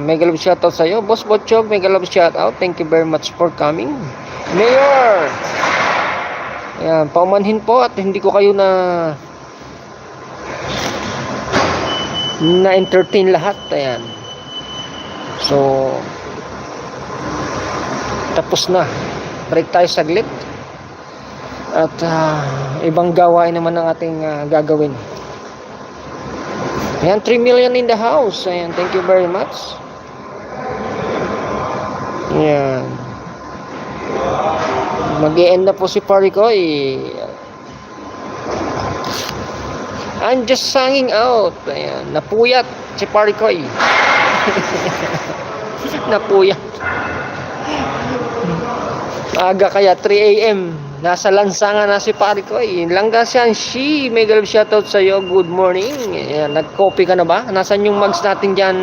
Mega love shoutout sa iyo, Boss Botchog. Mega love shoutout. Thank you very much for coming. Mayor! Ayan, paumanhin po at hindi ko kayo na-entertain lahat. Ayan. So, tapos na. Break tayo saglit. At ibang gawain naman ang ating gagawin. Ayan, 3 million in the house. Ayan, thank you very much. Ayan. Mag-i-end na po si Parikoy. I'm just hanging out. Ayan, napuyat si Parikoy. Napuyat. Aga kaya 3 AM. Nasa lansangan na si Parikoy. Langga siyan, she. Mega love shoutout sa iyo. Good morning. Ayan, nag-copy ka na ba? Nasaan yung mugs natin dyan?